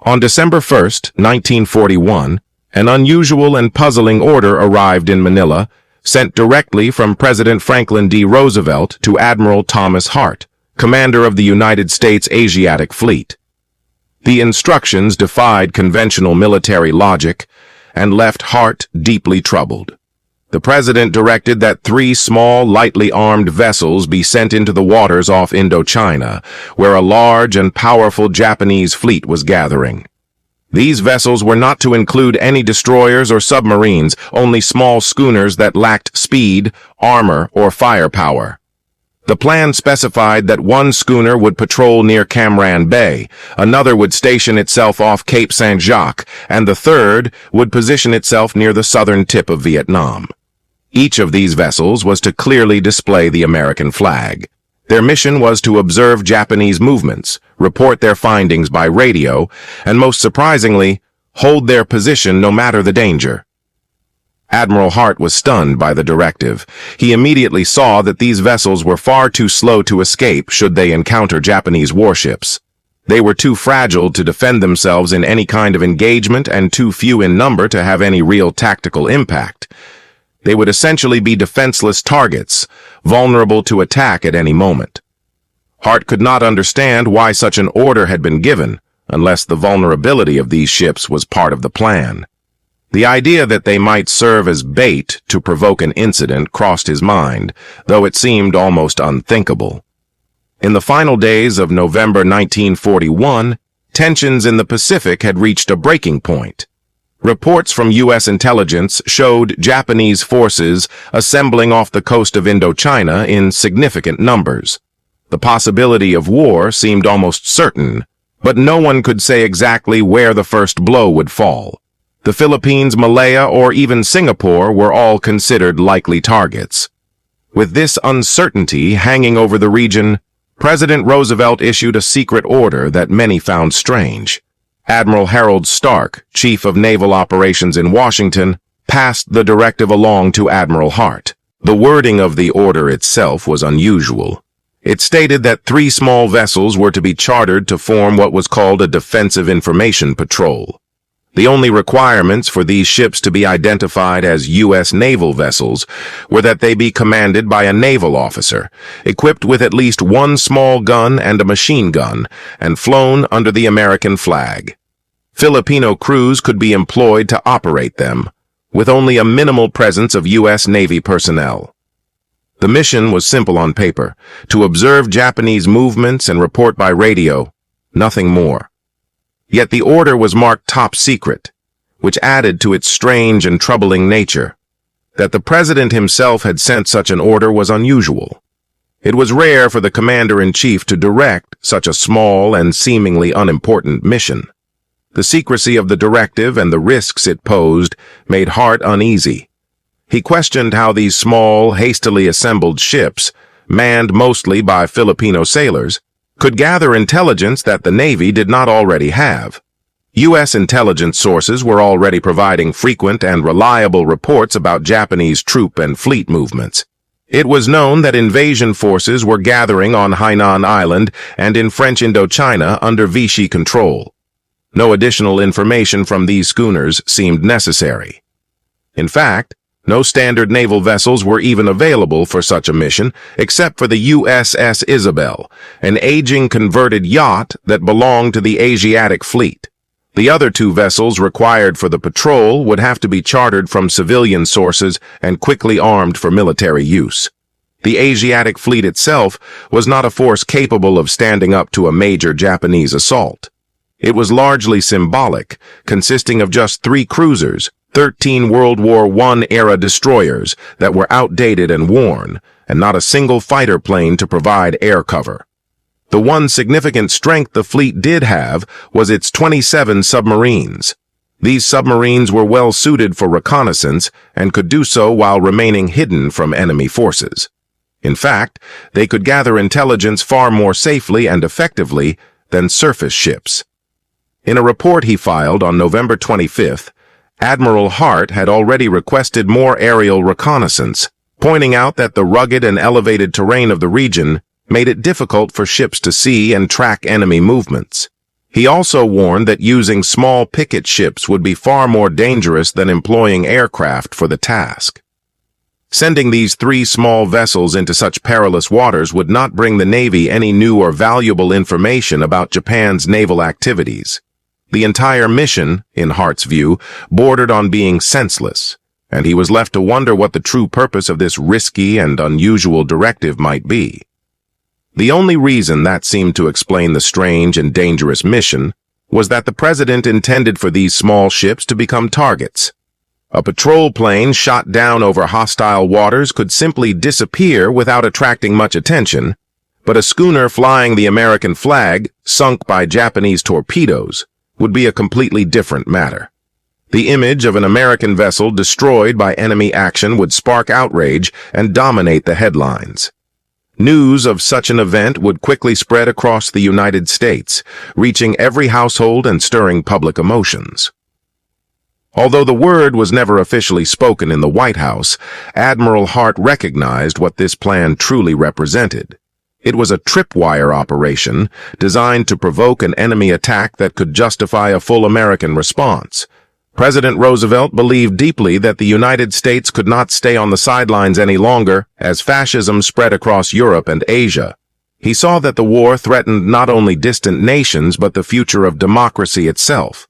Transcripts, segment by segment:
On December 1st, 1941, an unusual and puzzling order arrived in Manila, sent directly from President Franklin D. Roosevelt to Admiral Thomas Hart, commander of the United States Asiatic Fleet. The instructions defied conventional military logic and left Hart deeply troubled. The president directed that 3 small, lightly armed vessels be sent into the waters off Indochina, where a large and powerful Japanese fleet was gathering. These vessels were not to include any destroyers or submarines, only small schooners that lacked speed, armor, or firepower. The plan specified that one schooner would patrol near Cam Ranh Bay, another would station itself off Cape Saint-Jacques, and the third would position itself near the southern tip of Vietnam. Each of these vessels was to clearly display the American flag. Their mission was to observe Japanese movements, report their findings by radio, and most surprisingly, hold their position no matter the danger. Admiral Hart was stunned by the directive. He immediately saw that these vessels were far too slow to escape should they encounter Japanese warships. They were too fragile to defend themselves in any kind of engagement and too few in number to have any real tactical impact. They would essentially be defenseless targets, vulnerable to attack at any moment. Hart could not understand why such an order had been given, unless the vulnerability of these ships was part of the plan. The idea that they might serve as bait to provoke an incident crossed his mind, though it seemed almost unthinkable. In the final days of November 1941, tensions in the Pacific had reached a breaking point. Reports from U.S. intelligence showed Japanese forces assembling off the coast of Indochina in significant numbers. The possibility of war seemed almost certain, but no one could say exactly where the first blow would fall. The Philippines, Malaya, or even Singapore were all considered likely targets. With this uncertainty hanging over the region, President Roosevelt issued a secret order that many found strange. Admiral Harold Stark, Chief of Naval Operations in Washington, passed the directive along to Admiral Hart. The wording of the order itself was unusual. It stated that 3 small vessels were to be chartered to form what was called a defensive information patrol. The only requirements for these ships to be identified as U.S. naval vessels were that they be commanded by a naval officer, equipped with at least 1 small gun and a machine gun, and flown under the American flag. Filipino crews could be employed to operate them, with only a minimal presence of U.S. Navy personnel. The mission was simple on paper, to observe Japanese movements and report by radio, nothing more. Yet the order was marked top secret, which added to its strange and troubling nature. That the president himself had sent such an order was unusual. It was rare for the commander-in-chief to direct such a small and seemingly unimportant mission. The secrecy of the directive and the risks it posed made Hart uneasy. He questioned how these small, hastily assembled ships, manned mostly by Filipino sailors, could gather intelligence that the Navy did not already have. U.S. intelligence sources were already providing frequent and reliable reports about Japanese troop and fleet movements. It was known that invasion forces were gathering on Hainan Island and in French Indochina under Vichy control. No additional information from these schooners seemed necessary. In fact, no standard naval vessels were even available for such a mission, except for the USS Isabel, an aging converted yacht that belonged to the Asiatic Fleet. The other 2 vessels required for the patrol would have to be chartered from civilian sources and quickly armed for military use. The Asiatic Fleet itself was not a force capable of standing up to a major Japanese assault. It was largely symbolic, consisting of just 3 cruisers, 13 World War I-era destroyers that were outdated and worn, and not a single fighter plane to provide air cover. The one significant strength the fleet did have was its 27 submarines. These submarines were well suited for reconnaissance and could do so while remaining hidden from enemy forces. In fact, they could gather intelligence far more safely and effectively than surface ships. In a report he filed on November 25th, Admiral Hart had already requested more aerial reconnaissance, pointing out that the rugged and elevated terrain of the region made it difficult for ships to see and track enemy movements. He also warned that using small picket ships would be far more dangerous than employing aircraft for the task. Sending these 3 small vessels into such perilous waters would not bring the Navy any new or valuable information about Japan's naval activities. The entire mission, in Hart's view, bordered on being senseless, and he was left to wonder what the true purpose of this risky and unusual directive might be. The only reason that seemed to explain the strange and dangerous mission was that the president intended for these small ships to become targets. A patrol plane shot down over hostile waters could simply disappear without attracting much attention, but a schooner flying the American flag, sunk by Japanese torpedoes, would be a completely different matter. The image of an American vessel destroyed by enemy action would spark outrage and dominate the headlines. News of such an event would quickly spread across the United States, reaching every household and stirring public emotions. Although the word was never officially spoken in the White House, Admiral Hart recognized what this plan truly represented. It was a tripwire operation designed to provoke an enemy attack that could justify a full American response. President Roosevelt believed deeply that the United States could not stay on the sidelines any longer as fascism spread across Europe and Asia. He saw that the war threatened not only distant nations but the future of democracy itself.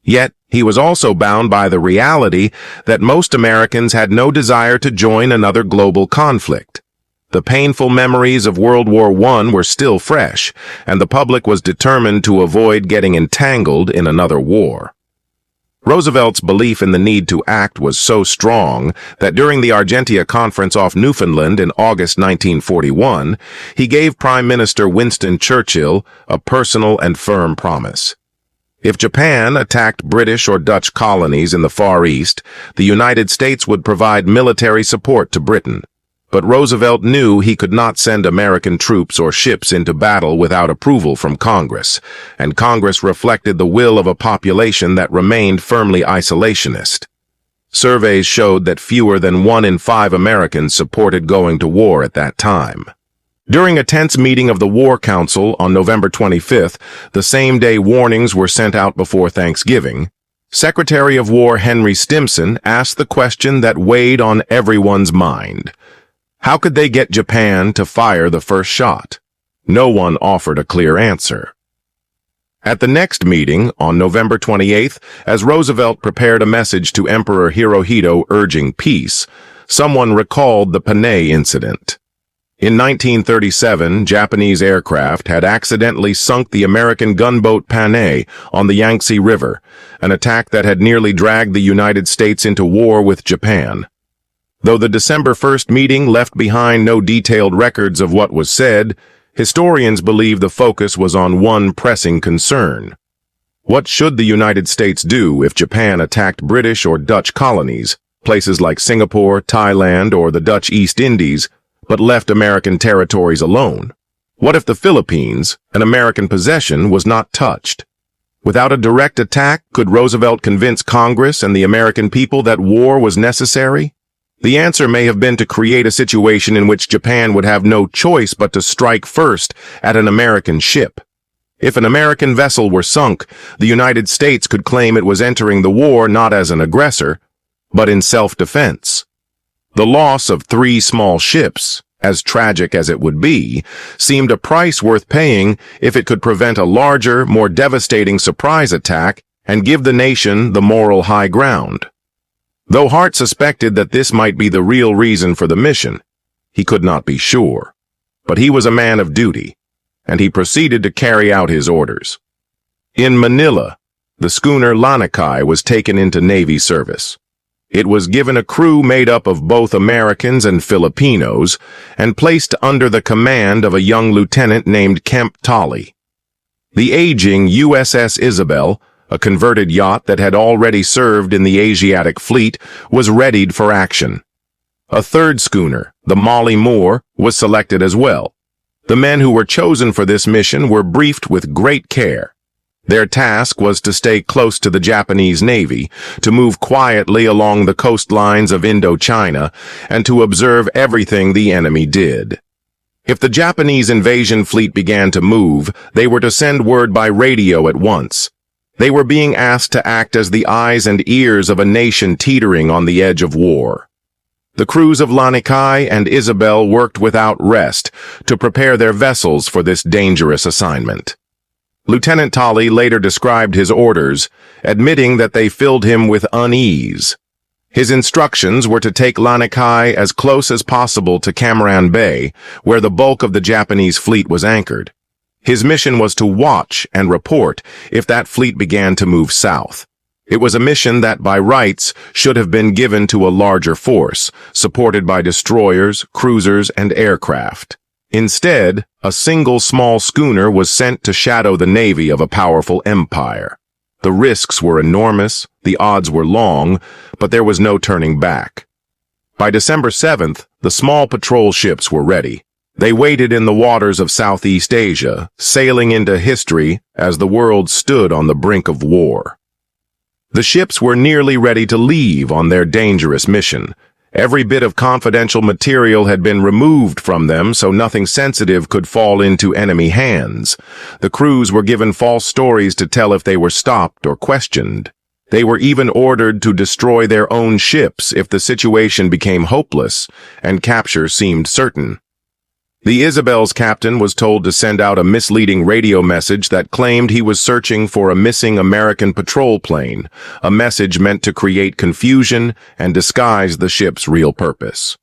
Yet, he was also bound by the reality that most Americans had no desire to join another global conflict. The painful memories of World War I were still fresh, and the public was determined to avoid getting entangled in another war. Roosevelt's belief in the need to act was so strong that during the Argentia Conference off Newfoundland in August 1941, he gave Prime Minister Winston Churchill a personal and firm promise. If Japan attacked British or Dutch colonies in the Far East, the United States would provide military support to Britain. But Roosevelt knew he could not send American troops or ships into battle without approval from Congress, and Congress reflected the will of a population that remained firmly isolationist. Surveys showed that fewer than 1 in 5 Americans supported going to war at that time. During a tense meeting of the War Council on November 25th, the same day warnings were sent out before Thanksgiving, Secretary of War Henry Stimson asked the question that weighed on everyone's mind. How could they get Japan to fire the first shot? No one offered a clear answer. At the next meeting, on November 28th, as Roosevelt prepared a message to Emperor Hirohito urging peace, someone recalled the Panay incident. In 1937, Japanese aircraft had accidentally sunk the American gunboat Panay on the Yangtze River, an attack that had nearly dragged the United States into war with Japan. Though the December 1st meeting left behind no detailed records of what was said, historians believe the focus was on one pressing concern. What should the United States do if Japan attacked British or Dutch colonies, places like Singapore, Thailand, or the Dutch East Indies, but left American territories alone? What if the Philippines, an American possession, was not touched? Without a direct attack, could Roosevelt convince Congress and the American people that war was necessary? The answer may have been to create a situation in which Japan would have no choice but to strike first at an American ship. If an American vessel were sunk, the United States could claim it was entering the war not as an aggressor, but in self-defense. The loss of 3 small ships, as tragic as it would be, seemed a price worth paying if it could prevent a larger, more devastating surprise attack and give the nation the moral high ground. Though Hart suspected that this might be the real reason for the mission, he could not be sure. But he was a man of duty, and he proceeded to carry out his orders. In Manila, the schooner Lanakai was taken into Navy service. It was given a crew made up of both Americans and Filipinos and placed under the command of a young lieutenant named Kemp Tolley. The aging USS Isabel, a converted yacht that had already served in the Asiatic Fleet, was readied for action. A third schooner, the Molly Moore, was selected as well. The men who were chosen for this mission were briefed with great care. Their task was to stay close to the Japanese Navy, to move quietly along the coastlines of Indochina, and to observe everything the enemy did. If the Japanese invasion fleet began to move, they were to send word by radio at once. They were being asked to act as the eyes and ears of a nation teetering on the edge of war. The crews of Lanikai and Isabel worked without rest to prepare their vessels for this dangerous assignment. Lieutenant Tolley later described his orders, admitting that they filled him with unease. His instructions were to take Lanikai as close as possible to Camaran Bay, where the bulk of the Japanese fleet was anchored. His mission was to watch and report if that fleet began to move south. It was a mission that, by rights, should have been given to a larger force, supported by destroyers, cruisers, and aircraft. Instead, a single small schooner was sent to shadow the navy of a powerful empire. The risks were enormous, the odds were long, but there was no turning back. By December 7th, the small patrol ships were ready. They waited in the waters of Southeast Asia, sailing into history as the world stood on the brink of war. The ships were nearly ready to leave on their dangerous mission. Every bit of confidential material had been removed from them so nothing sensitive could fall into enemy hands. The crews were given false stories to tell if they were stopped or questioned. They were even ordered to destroy their own ships if the situation became hopeless and capture seemed certain. The Isabel's captain was told to send out a misleading radio message that claimed he was searching for a missing American patrol plane, a message meant to create confusion and disguise the ship's real purpose.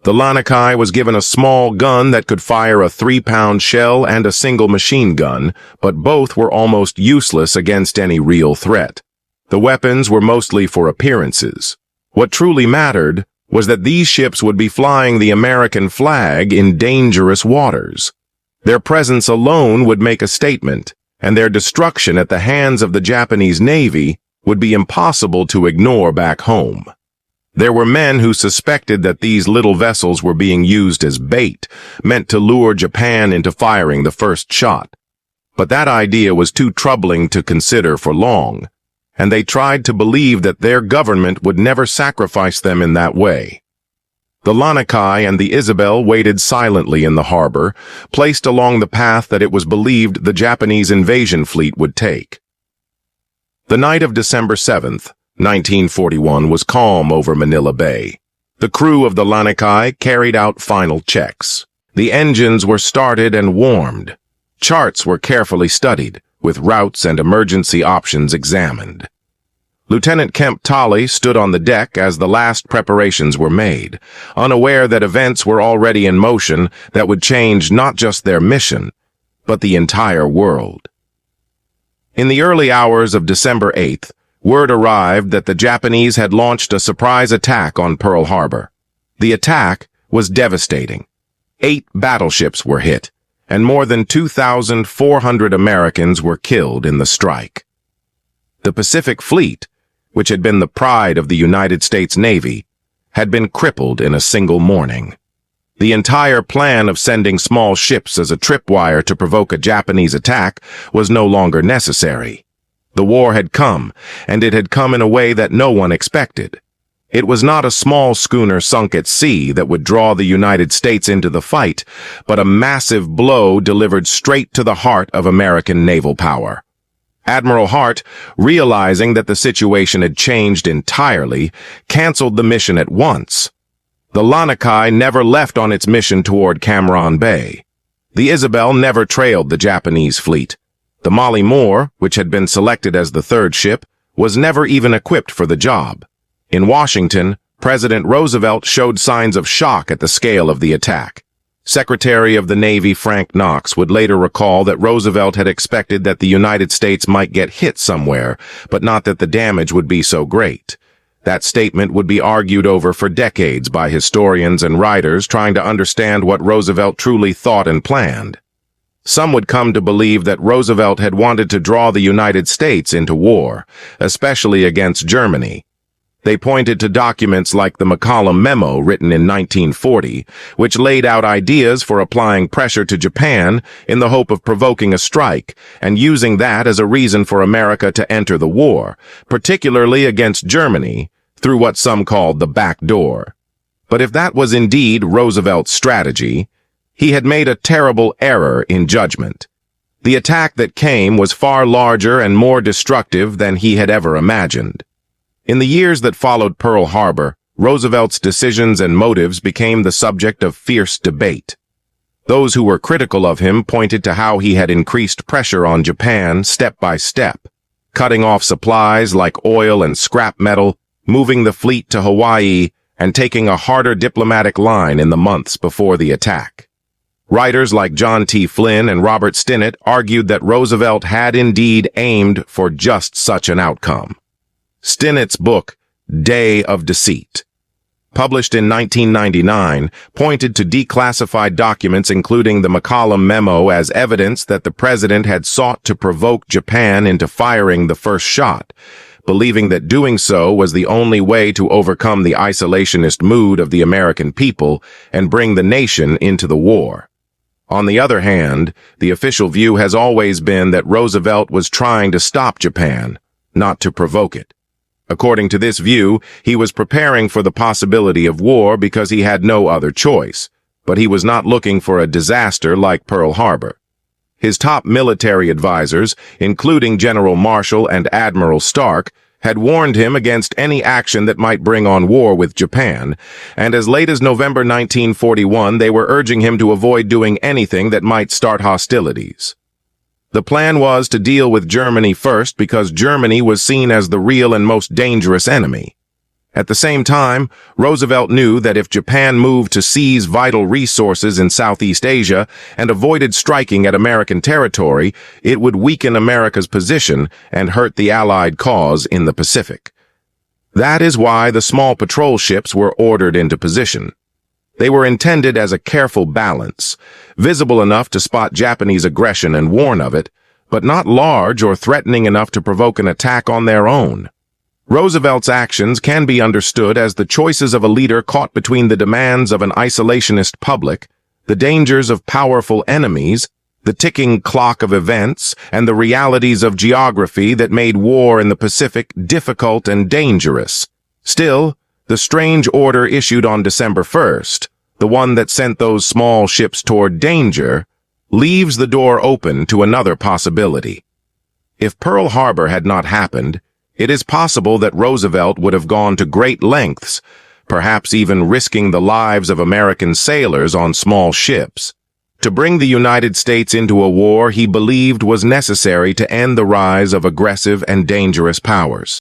The Lanikai was given a small gun that could fire a 3-pound shell and a single machine gun, but both were almost useless against any real threat. The weapons were mostly for appearances. What truly mattered was that these ships would be flying the American flag in dangerous waters. Their presence alone would make a statement, and their destruction at the hands of the Japanese Navy would be impossible to ignore back home. There were men who suspected that these little vessels were being used as bait, meant to lure Japan into firing the first shot. But that idea was too troubling to consider for long, and they tried to believe that their government would never sacrifice them in that way. The Lanikai and the Isabel waited silently in the harbor, placed along the path that it was believed the Japanese invasion fleet would take. The night of December 7th, 1941 was calm over Manila Bay. The crew of the Lanikai carried out final checks. The engines were started and warmed. Charts were carefully studied, with routes and emergency options examined. Lieutenant Kemp Tolley stood on the deck as the last preparations were made, unaware that events were already in motion that would change not just their mission, but the entire world. In the early hours of December 8th, word arrived that the Japanese had launched a surprise attack on Pearl Harbor. The attack was devastating. 8 battleships were hit, and more than 2,400 Americans were killed in the strike. The Pacific Fleet, which had been the pride of the United States Navy, had been crippled in a single morning. The entire plan of sending small ships as a tripwire to provoke a Japanese attack was no longer necessary. The war had come, and it had come in a way that no one expected. It was not a small schooner sunk at sea that would draw the United States into the fight, but a massive blow delivered straight to the heart of American naval power. Admiral Hart, realizing that the situation had changed entirely, canceled the mission at once. The Lanikai never left on its mission toward Camaran Bay. The Isabel never trailed the Japanese fleet. The Molly Moore, which had been selected as the third ship, was never even equipped for the job. In Washington, President Roosevelt showed signs of shock at the scale of the attack. Secretary of the Navy Frank Knox would later recall that Roosevelt had expected that the United States might get hit somewhere, but not that the damage would be so great. That statement would be argued over for decades by historians and writers trying to understand what Roosevelt truly thought and planned. Some would come to believe that Roosevelt had wanted to draw the United States into war, especially against Germany. They pointed to documents like the McCollum Memo written in 1940, which laid out ideas for applying pressure to Japan in the hope of provoking a strike and using that as a reason for America to enter the war, particularly against Germany, through what some called the back door. But if that was indeed Roosevelt's strategy, He had made a terrible error in judgment. The attack that came was far larger and more destructive than he had ever imagined. In the years that followed Pearl Harbor, Roosevelt's decisions and motives became the subject of fierce debate. Those who were critical of him pointed to how he had increased pressure on Japan step by step, cutting off supplies like oil and scrap metal, moving the fleet to Hawaii, and taking a harder diplomatic line in the months before the attack. Writers like John T. Flynn and Robert Stinnett argued that Roosevelt had indeed aimed for just such an outcome. Stinnett's book, Day of Deceit, published in 1999, pointed to declassified documents including the McCollum memo as evidence that the president had sought to provoke Japan into firing the first shot, believing that doing so was the only way to overcome the isolationist mood of the American people and bring the nation into the war. On the other hand, the official view has always been that Roosevelt was trying to stop Japan, not to provoke it. According to this view, he was preparing for the possibility of war because he had no other choice, but he was not looking for a disaster like Pearl Harbor. His top military advisors, including General Marshall and Admiral Stark, had warned him against any action that might bring on war with Japan, and as late as November 1941, they were urging him to avoid doing anything that might start hostilities. The plan was to deal with Germany first because Germany was seen as the real and most dangerous enemy. At the same time, Roosevelt knew that if Japan moved to seize vital resources in Southeast Asia and avoided striking at American territory, it would weaken America's position and hurt the Allied cause in the Pacific. That is why the small patrol ships were ordered into position. They were intended as a careful balance, visible enough to spot Japanese aggression and warn of it, but not large or threatening enough to provoke an attack on their own. Roosevelt's actions can be understood as the choices of a leader caught between the demands of an isolationist public, the dangers of powerful enemies, the ticking clock of events, and the realities of geography that made war in the Pacific difficult and dangerous. Still, the strange order issued on December 1st, the one that sent those small ships toward danger, leaves the door open to another possibility. If Pearl Harbor had not happened, it is possible that Roosevelt would have gone to great lengths, perhaps even risking the lives of American sailors on small ships, to bring the United States into a war he believed was necessary to end the rise of aggressive and dangerous powers.